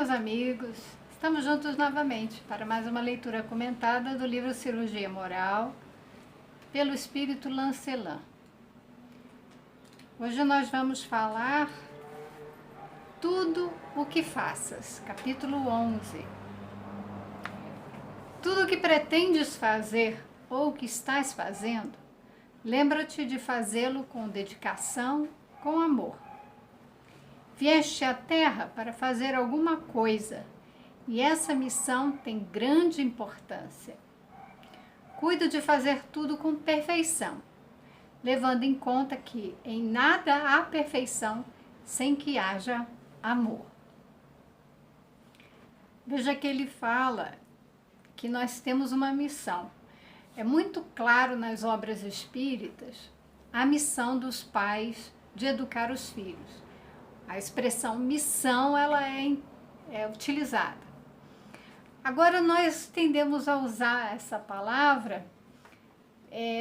Meus amigos, estamos juntos novamente para mais uma leitura comentada do livro Cirurgia Moral, pelo Espírito Lancelin. Hoje nós vamos falar Tudo o que faças, capítulo 11. Tudo o que pretendes fazer ou que estás fazendo, lembra-te de fazê-lo com dedicação, com amor. Vieste à Terra para fazer alguma coisa, e essa missão tem grande importância. Cuida de fazer tudo com perfeição, levando em conta que em nada há perfeição sem que haja amor. Veja que ele fala que nós temos uma missão. É muito claro nas obras espíritas a missão dos pais de educar os filhos. A expressão missão, ela é utilizada. Agora, nós tendemos a usar essa palavra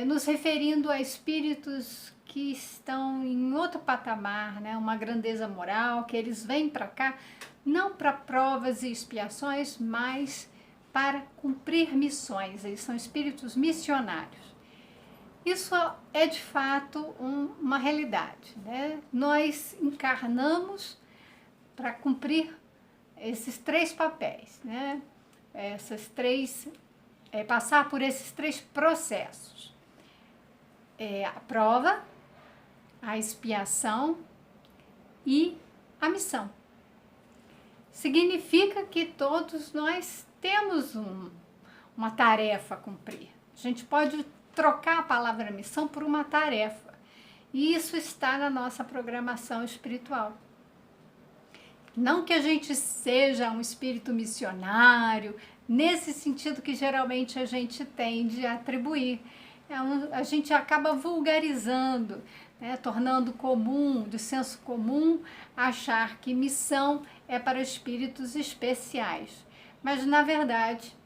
nos referindo a espíritos que estão em outro patamar, né? Uma grandeza moral, que eles vêm para cá não para provas e expiações, mas para cumprir missões. Eles são espíritos missionários. Isso é de fato uma realidade, né? Nós encarnamos para cumprir esses três papéis, né? Passar por esses três processos: a prova, a expiação e a missão. Significa que todos nós temos uma tarefa a cumprir. A gente pode trocar a palavra missão por uma tarefa. E isso está na nossa programação espiritual. Não que a gente seja um espírito missionário, nesse sentido que geralmente a gente tende a atribuir. A gente acaba vulgarizando, né, tornando comum, de senso comum, achar que missão é para espíritos especiais. Mas, na verdade,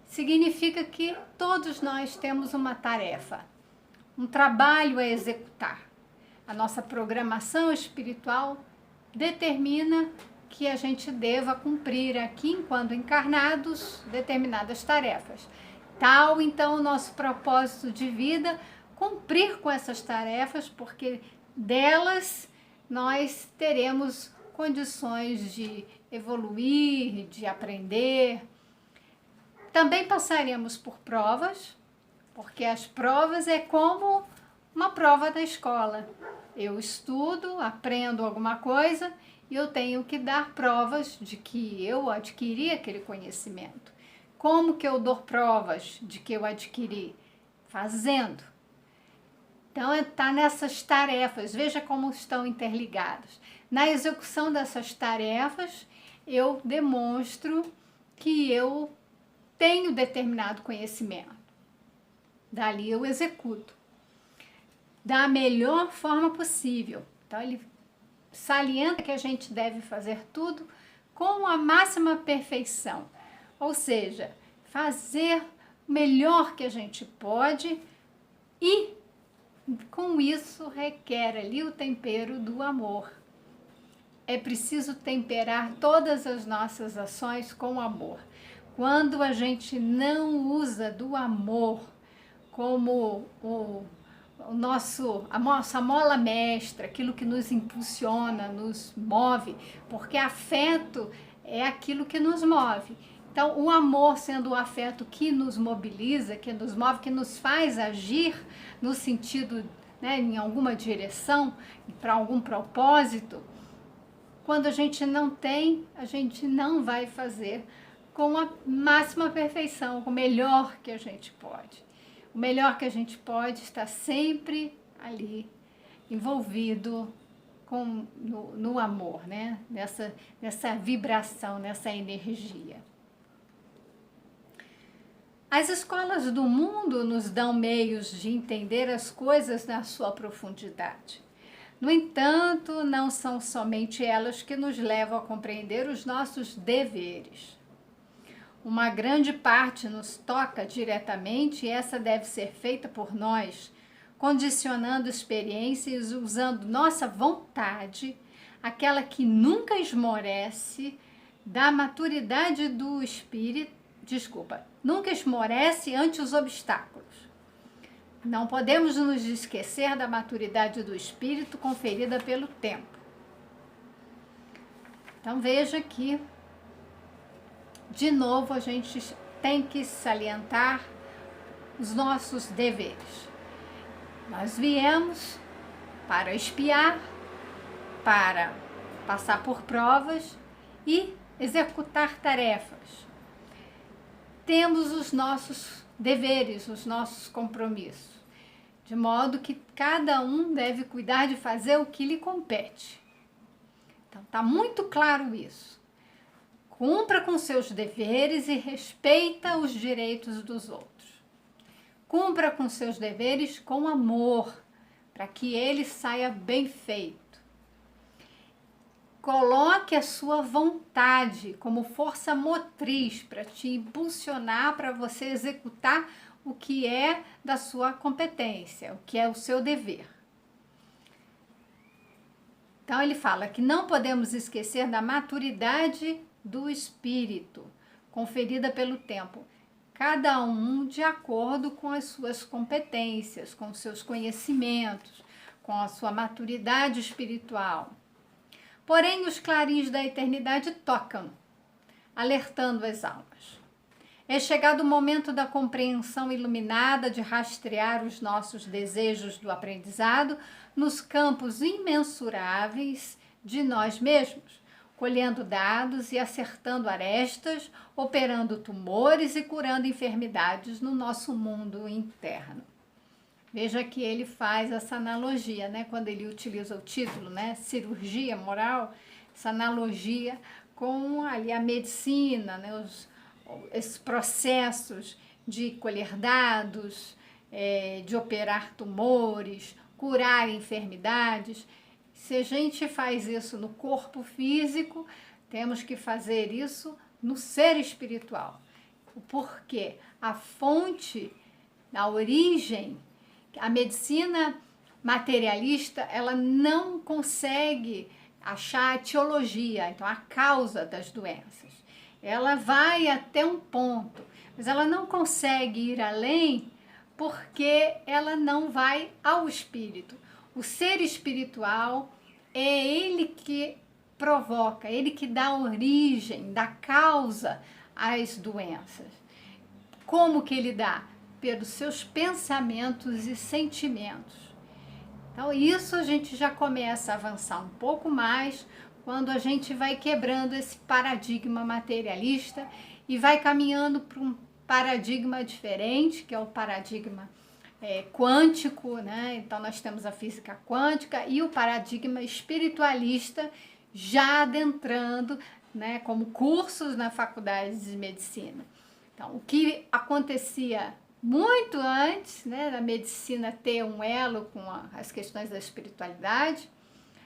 significa que todos nós temos uma tarefa, um trabalho a executar. A nossa programação espiritual determina que a gente deva cumprir aqui, enquanto encarnados, determinadas tarefas. Tal, então, o nosso propósito de vida, cumprir com essas tarefas, porque delas nós teremos condições de evoluir, de aprender. Também passaremos por provas, porque as provas é como uma prova da escola. Eu estudo, aprendo alguma coisa e eu tenho que dar provas de que eu adquiri aquele conhecimento. Como que eu dou provas de que eu adquiri? Fazendo. Então, está nessas tarefas, veja como estão interligadas. Na execução dessas tarefas, eu demonstro que eu tenho determinado conhecimento. Dali eu executo da melhor forma possível. Então, ele salienta que a gente deve fazer tudo com a máxima perfeição. Ou seja, fazer o melhor que a gente pode e, com isso, requer ali o tempero do amor. É preciso temperar todas as nossas ações com amor. Quando a gente não usa do amor como a nossa mola mestra, aquilo que nos impulsiona, nos move, porque afeto é aquilo que nos move. Então, o amor sendo o afeto que nos mobiliza, que nos move, que nos faz agir no sentido, né, em alguma direção, para algum propósito, quando a gente não tem, a gente não vai fazer com a máxima perfeição, com o melhor que a gente pode. O melhor que a gente pode está sempre ali, envolvido no amor, né? Nessa vibração, nessa energia. As escolas do mundo nos dão meios de entender as coisas na sua profundidade. No entanto, não são somente elas que nos levam a compreender os nossos deveres. Uma grande parte nos toca diretamente e essa deve ser feita por nós, condicionando experiências, usando nossa vontade, aquela que nunca esmorece, da maturidade do espírito, nunca esmorece ante os obstáculos. Não podemos nos esquecer da maturidade do espírito conferida pelo tempo. Então veja que, de novo, a gente tem que salientar os nossos deveres. Nós viemos para espiar, para passar por provas e executar tarefas. Temos os nossos deveres, os nossos compromissos, de modo que cada um deve cuidar de fazer o que lhe compete. Então, está muito claro isso. Cumpra com seus deveres e respeita os direitos dos outros. Cumpra com seus deveres com amor, para que ele saia bem feito. Coloque a sua vontade como força motriz para te impulsionar para você executar o que é da sua competência, o que é o seu dever. Então ele fala que não podemos esquecer da maturidade do espírito, conferida pelo tempo, cada um de acordo com as suas competências, com os seus conhecimentos, com a sua maturidade espiritual. Porém, os clarins da eternidade tocam, alertando as almas. É chegado o momento da compreensão iluminada de rastrear os nossos desejos do aprendizado nos campos imensuráveis de nós mesmos, colhendo dados e acertando arestas, operando tumores e curando enfermidades no nosso mundo interno. Veja que ele faz essa analogia, né? Quando ele utiliza o título, né? Cirurgia moral, essa analogia com ali a medicina, né? Esses processos de colher dados, de operar tumores, curar enfermidades. Se a gente faz isso no corpo físico, temos que fazer isso no ser espiritual. Porque a fonte, a origem, a medicina materialista, ela não consegue achar a etiologia, então a causa das doenças. Ela vai até um ponto, mas ela não consegue ir além porque ela não vai ao espírito. O ser espiritual é ele que provoca, ele que dá origem, dá causa às doenças. Como que ele dá? Pelos seus pensamentos e sentimentos. Então, isso a gente já começa a avançar um pouco mais quando a gente vai quebrando esse paradigma materialista e vai caminhando para um paradigma diferente, que é o paradigma quântico, né? Então, nós temos a física quântica e o paradigma espiritualista já adentrando, né, como cursos na faculdade de medicina. Então, o que acontecia muito antes, né, da medicina ter um elo com as questões da espiritualidade,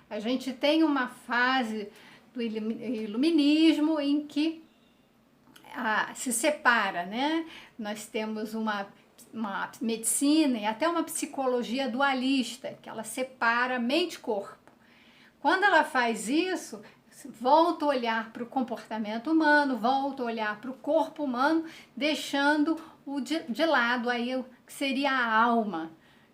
a gente tem uma fase do iluminismo em que se separa, né? Nós temos uma medicina e até uma psicologia dualista, que ela separa mente e corpo. Quando ela faz isso, volta a olhar para o comportamento humano, volta a olhar para o corpo humano, deixando de lado aí o que seria a alma,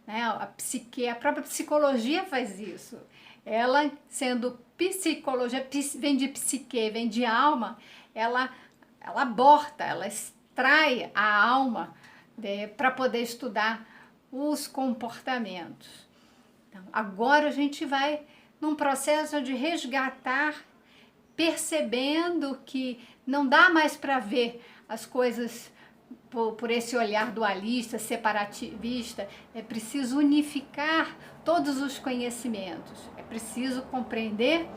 né? A psique, a própria psicologia faz isso. Ela, sendo psicologia, vem de psique, vem de alma, ela aborta, ela extrai a alma para poder estudar os comportamentos. Então, agora a gente vai num processo de resgatar, percebendo que não dá mais para ver as coisas por esse olhar dualista, separativista. É preciso unificar todos os conhecimentos, é preciso compreender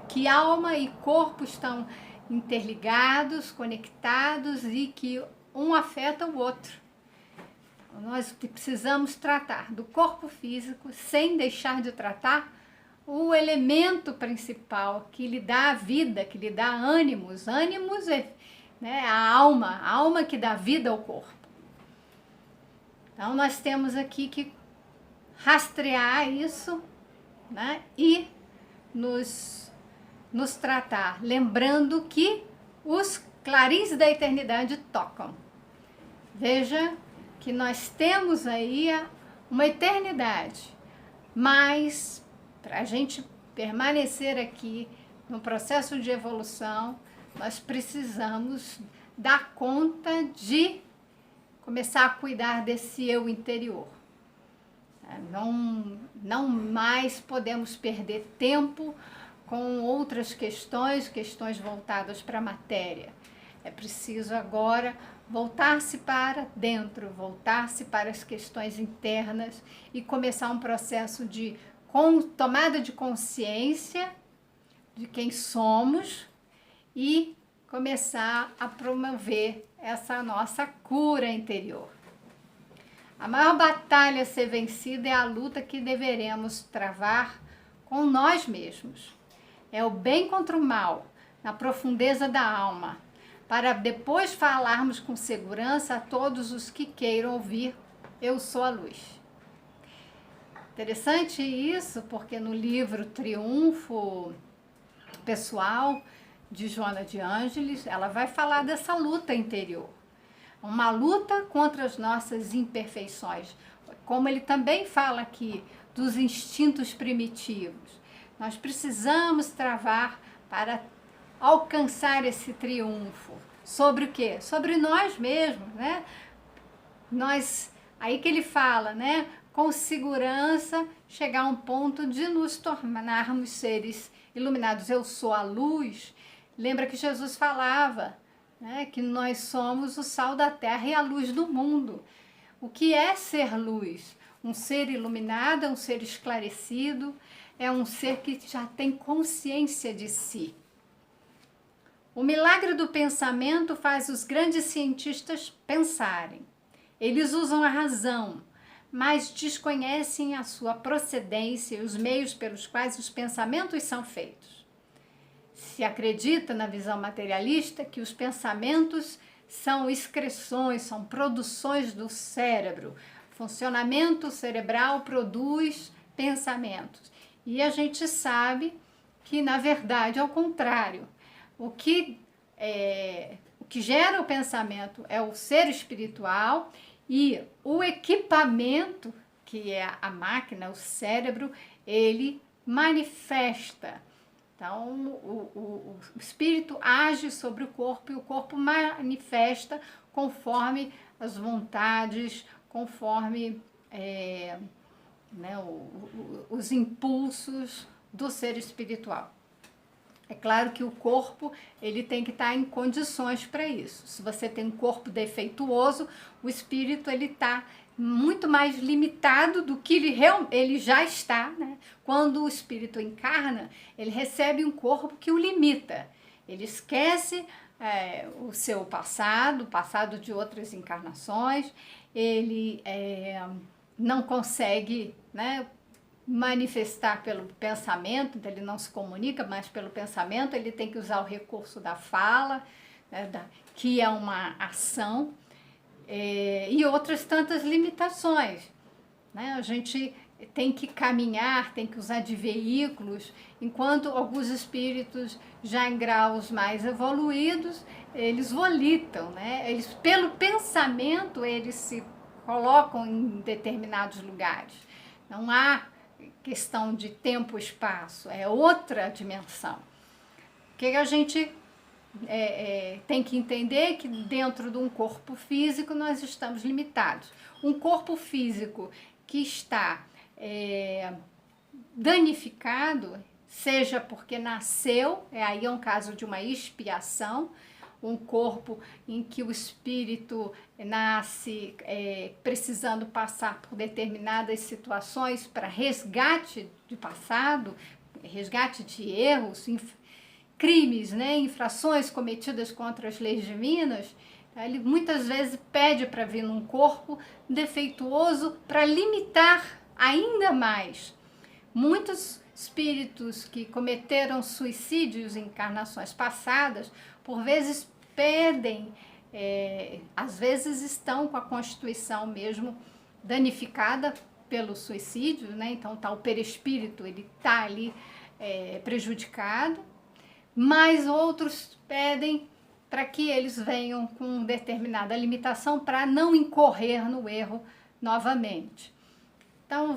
que alma e corpo estão interligados, conectados e que um afeta o outro. Nós precisamos tratar do corpo físico sem deixar de tratar o elemento principal que lhe dá a vida, que lhe dá ânimos. Ânimos é, né, a alma que dá vida ao corpo. Então, nós temos aqui que rastrear isso, né, e nos tratar, lembrando que clarins da eternidade tocam. Veja que nós temos aí uma eternidade, mas para a gente permanecer aqui no processo de evolução, nós precisamos dar conta de começar a cuidar desse eu interior. Não mais podemos perder tempo com outras questões voltadas para a matéria. É preciso agora voltar-se para dentro, voltar-se para as questões internas e começar um processo de tomada de consciência de quem somos e começar a promover essa nossa cura interior. A maior batalha a ser vencida é a luta que deveremos travar com nós mesmos. É o bem contra o mal, na profundeza da alma, para depois falarmos com segurança a todos os que queiram ouvir: eu sou a luz. Interessante isso, porque no livro Triunfo Pessoal, de Joana de Ângeles, ela vai falar dessa luta interior. Uma luta contra as nossas imperfeições. Como ele também fala aqui dos instintos primitivos. Nós precisamos travar para alcançar esse triunfo. Sobre o quê? Sobre nós mesmos, né? Aí que ele fala, né? Com segurança, chegar a um ponto de nos tornarmos seres iluminados. Eu sou a luz. Lembra que Jesus falava, né, que nós somos o sal da terra e a luz do mundo. O que é ser luz? Um ser iluminado, é um ser esclarecido, é um ser que já tem consciência de si. O milagre do pensamento faz os grandes cientistas pensarem. Eles usam a razão, mas desconhecem a sua procedência e os meios pelos quais os pensamentos são feitos. Se acredita na visão materialista que os pensamentos são excreções, são produções do cérebro. Funcionamento cerebral produz pensamentos. E a gente sabe que, na verdade, é o contrário. O que gera o pensamento é o ser espiritual e o equipamento, que é a máquina, o cérebro, ele manifesta. Então, o espírito age sobre o corpo e o corpo manifesta conforme as vontades, conforme os impulsos do ser espiritual. É claro que o corpo ele tem que estar em condições para isso. Se você tem um corpo defeituoso, o espírito ele está muito mais limitado do que ele já está, né? Quando o espírito encarna, ele recebe um corpo que o limita. Ele esquece o seu passado, o passado de outras encarnações, ele não consegue, né, manifestar pelo pensamento, então ele não se comunica mais pelo pensamento, ele tem que usar o recurso da fala, né, que é uma ação, e outras tantas limitações, né? A gente tem que caminhar, tem que usar de veículos, enquanto alguns espíritos já em graus mais evoluídos, eles volitam, né? Eles, pelo pensamento, eles se colocam em determinados lugares. Não há questão de tempo e espaço, é outra dimensão. O que a gente tem que entender que dentro de um corpo físico nós estamos limitados. Um corpo físico que está danificado, seja porque nasceu, aí é um caso de uma expiação, um corpo em que o espírito nasce precisando passar por determinadas situações para resgate de passado, resgate de erros, crimes, né, infrações cometidas contra as leis divinas. Ele muitas vezes pede para vir num corpo defeituoso para limitar ainda mais. Muitos espíritos que cometeram suicídios em encarnações passadas, por vezes pedem, às vezes estão com a constituição mesmo danificada pelo suicídio, né? Então tá o perispírito, ele tá ali prejudicado, mas outros pedem para que eles venham com determinada limitação para não incorrer no erro novamente. Então,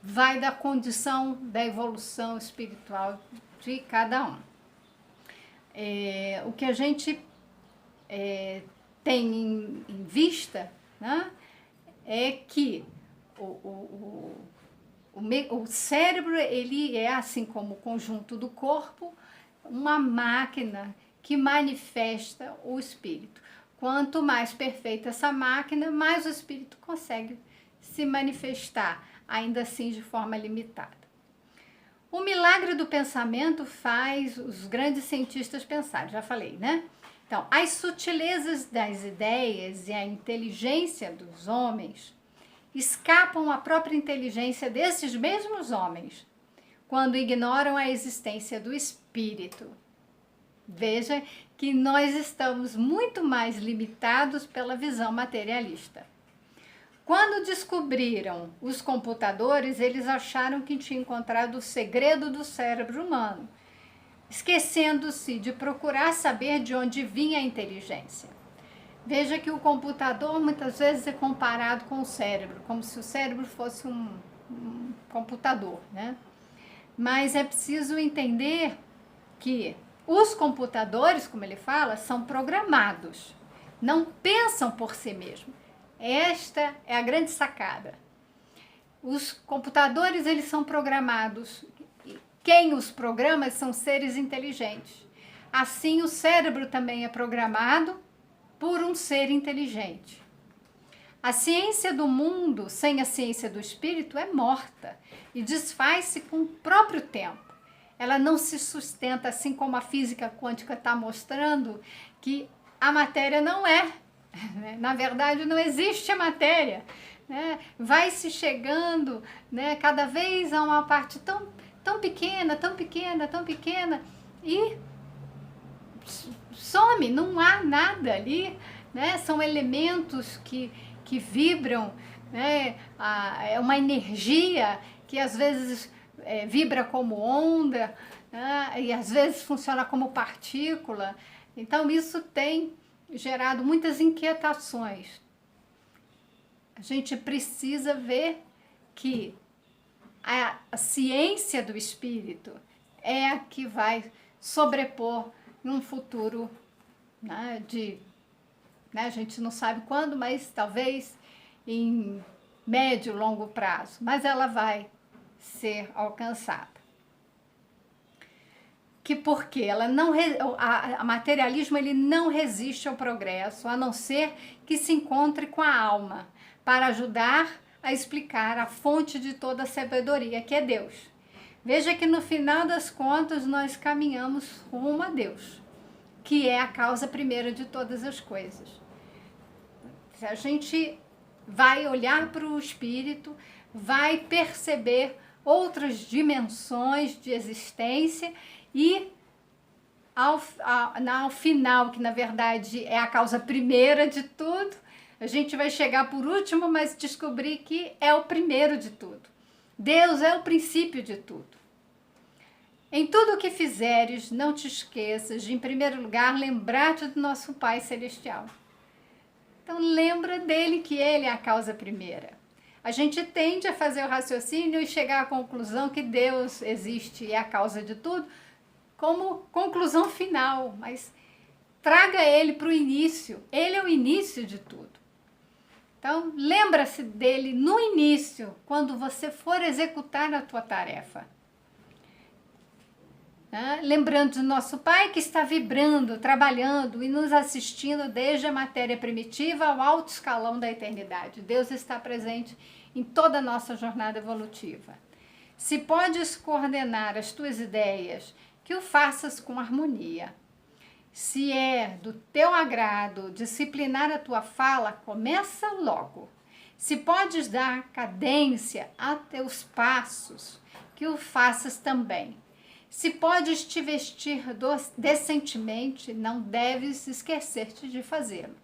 vai da condição da evolução espiritual de cada um. O que a gente tem em vista, né, é que o cérebro, ele é, assim como o conjunto do corpo, uma máquina que manifesta o espírito. Quanto mais perfeita essa máquina, mais o espírito consegue se manifestar, ainda assim de forma limitada. O milagre do pensamento faz os grandes cientistas pensar, já falei, né? Então, as sutilezas das ideias e a inteligência dos homens escapam à própria inteligência desses mesmos homens quando ignoram a existência do espírito. Veja que nós estamos muito mais limitados pela visão materialista. Quando descobriram os computadores, eles acharam que tinham encontrado o segredo do cérebro humano, esquecendo-se de procurar saber de onde vinha a inteligência. Veja que o computador muitas vezes é comparado com o cérebro, como se o cérebro fosse um computador, né? Mas é preciso entender que os computadores, como ele fala, são programados, não pensam por si mesmos. Esta é a grande sacada. Os computadores, eles são programados. Quem os programa são seres inteligentes. Assim, o cérebro também é programado por um ser inteligente. A ciência do mundo, sem a ciência do espírito, é morta e desfaz-se com o próprio tempo. Ela não se sustenta, assim como a física quântica está mostrando, que a matéria não é. Na verdade, não existe a matéria. Né? Vai se chegando, né, cada vez a uma parte tão pequena, tão pequena, tão pequena, e some, não há nada ali. Né? São elementos que vibram, né? É uma energia que às vezes vibra como onda, né? E às vezes funciona como partícula. Então isso tem gerado muitas inquietações. A gente precisa ver que a ciência do espírito é a que vai sobrepor num futuro, né, a gente não sabe quando, mas talvez em médio, longo prazo, mas ela vai ser alcançada. Que porque ela não, a materialismo, ele não resiste ao progresso, a não ser que se encontre com a alma, para ajudar a explicar a fonte de toda a sabedoria, que é Deus. Veja que no final das contas nós caminhamos rumo a Deus, que é a causa primeira de todas as coisas. A gente vai olhar para o espírito, vai perceber outras dimensões de existência e ao final, que na verdade é a causa primeira de tudo, a gente vai chegar por último, mas descobrir que é o primeiro de tudo. Deus é o princípio de tudo. Em tudo o que fizeres, não te esqueças de, em primeiro lugar, lembrar-te do nosso Pai Celestial. Então, lembra dele, que ele é a causa primeira. A gente tende a fazer o raciocínio e chegar à conclusão que Deus existe e é a causa de tudo, como conclusão final, mas traga ele para o início. Ele é o início de tudo. Então, lembra-se dele no início, quando você for executar a tua tarefa. Lembrando do nosso Pai, que está vibrando, trabalhando e nos assistindo desde a matéria primitiva ao alto escalão da eternidade. Deus está presente em toda a nossa jornada evolutiva. Se podes coordenar as tuas ideias, que o faças com harmonia. Se é do teu agrado disciplinar a tua fala, começa logo. Se podes dar cadência a teus passos, que o faças também. Se podes te vestir decentemente, não deves esquecer-te de fazê-lo.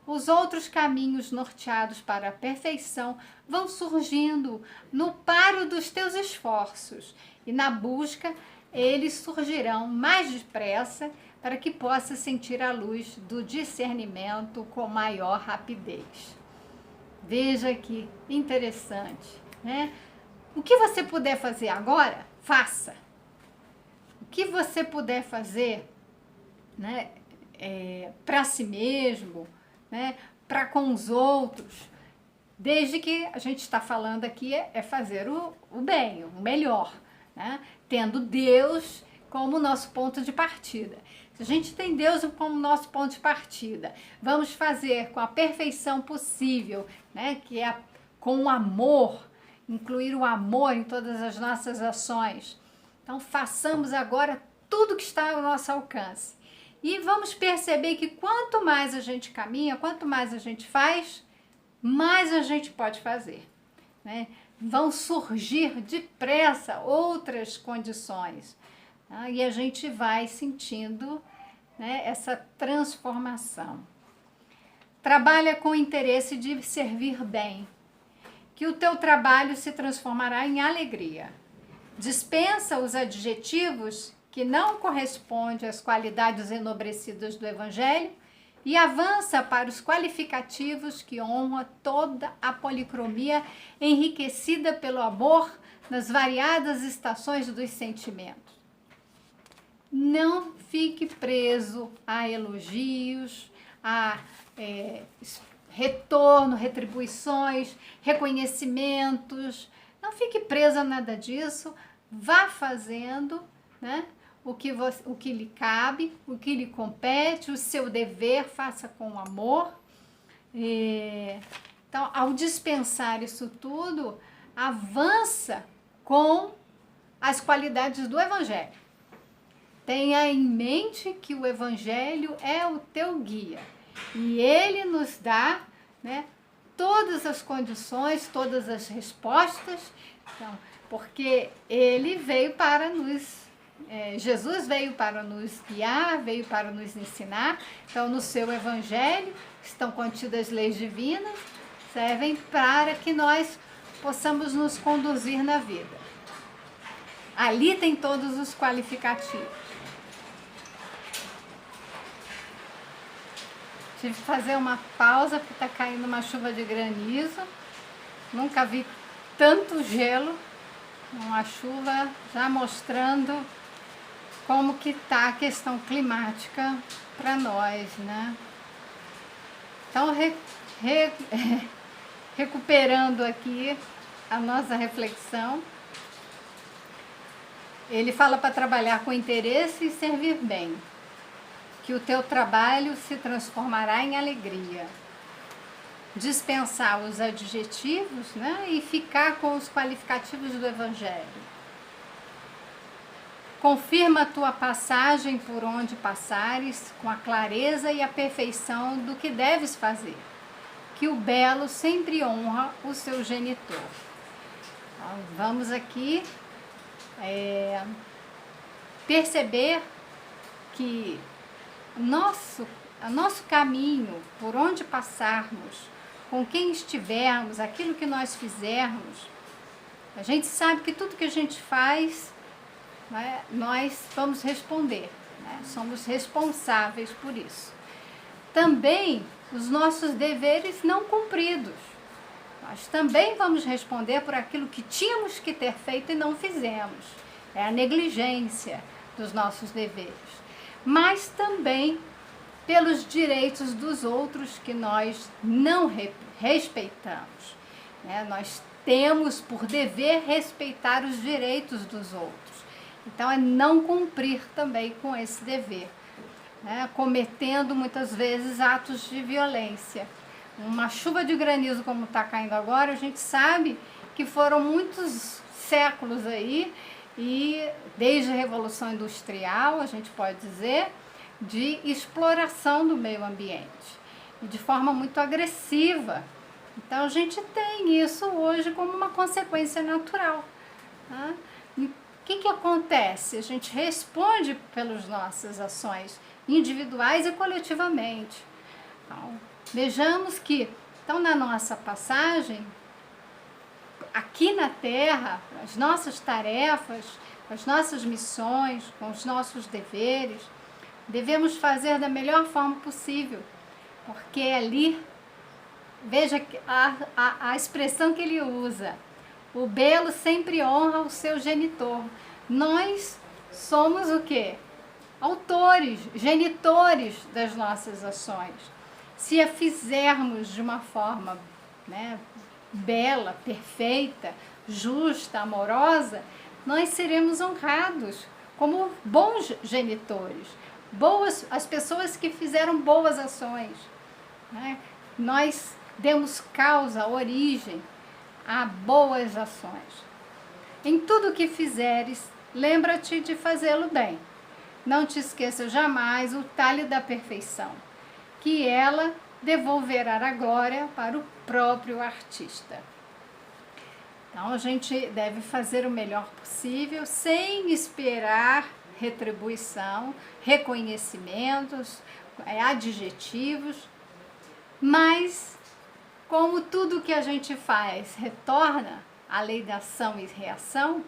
Os outros caminhos norteados para a perfeição vão surgindo no paro dos teus esforços, e na busca eles surgirão mais depressa para que possa sentir a luz do discernimento com maior rapidez. Veja que interessante, né? O que você puder fazer agora, faça. O que você puder fazer, né, para si mesmo, né, para com os outros, desde que a gente está falando aqui é fazer o bem, o melhor, né, tendo Deus como nosso ponto de partida. Se a gente tem Deus como nosso ponto de partida, vamos fazer com a perfeição possível, né, que é com o amor, incluir o amor em todas as nossas ações. Então, façamos agora tudo que está ao nosso alcance. E vamos perceber que quanto mais a gente caminha, quanto mais a gente faz, mais a gente pode fazer, né? Vão surgir depressa outras condições, tá? E a gente vai sentindo, né, essa transformação. Trabalha com o interesse de servir bem, que o teu trabalho se transformará em alegria. Dispensa os adjetivos que não correspondem às qualidades enobrecidas do Evangelho e avança para os qualificativos que honram toda a policromia enriquecida pelo amor nas variadas estações dos sentimentos. Não fique preso a elogios, a retorno, retribuições, reconhecimentos. Não fique preso a nada disso. Vá fazendo, né, o que lhe cabe, o que lhe compete, o seu dever, faça com amor. Então, ao dispensar isso tudo, avança com as qualidades do Evangelho. Tenha em mente que o Evangelho é o teu guia e ele nos dá, né, todas as condições, todas as respostas, então, porque ele veio para nos Jesus veio para nos guiar, veio para nos ensinar. Então, no seu Evangelho estão contidas leis divinas, servem para que nós possamos nos conduzir na vida. Ali tem todos os qualificativos. Tive que fazer uma pausa porque está caindo uma chuva de granizo. Nunca vi tanto gelo, uma chuva já mostrando como que está a questão climática para nós, né? Então, recuperando aqui a nossa reflexão, ele fala para trabalhar com interesse e servir bem, que o teu trabalho se transformará em alegria. Dispensar os adjetivos, né, e ficar com os qualificativos do Evangelho. Confirma a tua passagem por onde passares com a clareza e a perfeição do que deves fazer, que o belo sempre honra o seu genitor. Então, vamos aqui perceber que nosso caminho, por onde passarmos, com quem estivermos, aquilo que nós fizermos, a gente sabe que tudo que a gente faz, né, nós vamos responder, né? Somos responsáveis por isso. Também os nossos deveres não cumpridos. Nós também vamos responder por aquilo que tínhamos que ter feito e não fizemos. É a negligência dos nossos deveres. Mas também pelos direitos dos outros que nós não respeitamos, né? Nós temos por dever respeitar os direitos dos outros. Então, é não cumprir também com esse dever, né? Cometendo muitas vezes atos de violência. Uma chuva de granizo como está caindo agora, a gente sabe que foram muitos séculos aí, e desde a Revolução Industrial, a gente pode dizer, de exploração do meio ambiente, e de forma muito agressiva. Então, a gente tem isso hoje como uma consequência natural, tá? O que acontece? A gente responde pelas nossas ações individuais e coletivamente. Então, vejamos que, então, na nossa passagem, aqui na Terra, as nossas tarefas, as nossas missões, com os nossos deveres, devemos fazer da melhor forma possível, porque ali, veja a expressão que ele usa, o belo sempre honra o seu genitor. Nós somos o quê? Autores, genitores das nossas ações. Se a fizermos de uma forma, né, bela, perfeita, justa, amorosa, nós seremos honrados como bons genitores, as pessoas que fizeram boas ações, né? Nós demos causa, origem a boas ações. Em tudo que fizeres, lembra-te de fazê-lo bem. Não te esqueça jamais o talho da perfeição, que ela devolverá a glória para o próprio artista. Então, a gente deve fazer o melhor possível, sem esperar retribuição, reconhecimentos, adjetivos, mas como tudo que a gente faz retorna à lei da ação e reação,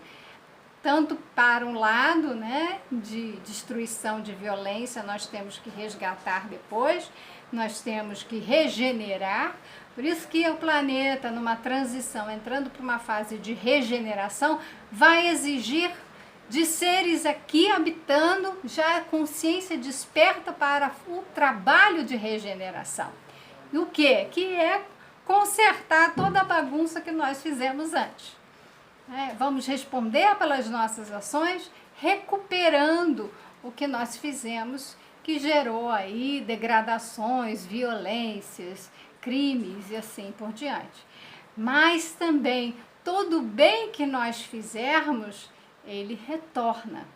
tanto para um lado, né, de destruição, de violência, nós temos que resgatar depois, nós temos que regenerar. Por isso que o planeta, numa transição, entrando para uma fase de regeneração, vai exigir de seres aqui habitando já a consciência desperta para o trabalho de regeneração. E o quê? Que é consertar toda a bagunça que nós fizemos antes. Vamos responder pelas nossas ações, recuperando o que nós fizemos, que gerou aí degradações, violências, crimes e assim por diante. Mas também todo o bem que nós fizermos, ele retorna.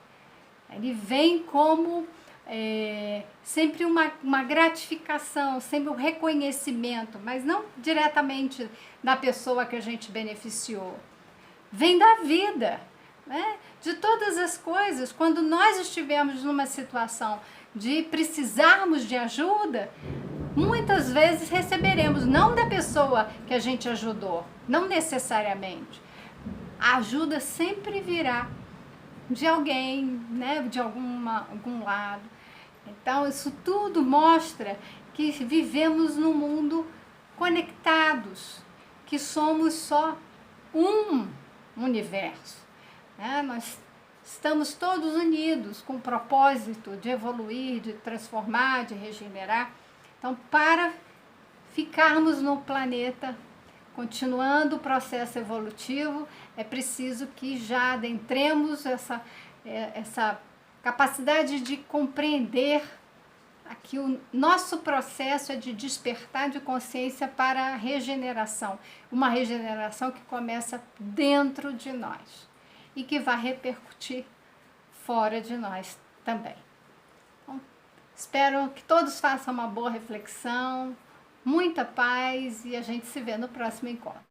Ele vem como sempre uma gratificação, sempre um reconhecimento, mas não diretamente da pessoa que a gente beneficiou. Vem da vida, né? De todas as coisas. Quando nós estivermos numa situação de precisarmos de ajuda, muitas vezes receberemos, não da pessoa que a gente ajudou, não necessariamente. A ajuda sempre virá de alguém, né? De algum lado. Então, isso tudo mostra que vivemos num mundo conectados, que somos só um universo, né? Nós estamos todos unidos com o propósito de evoluir, de transformar, de regenerar. Então, para ficarmos no planeta, continuando o processo evolutivo, é preciso que já adentremos essa capacidade de compreender que o nosso processo é de despertar de consciência para a regeneração, uma regeneração que começa dentro de nós e que vai repercutir fora de nós também. Então, espero que todos façam uma boa reflexão, muita paz e a gente se vê no próximo encontro.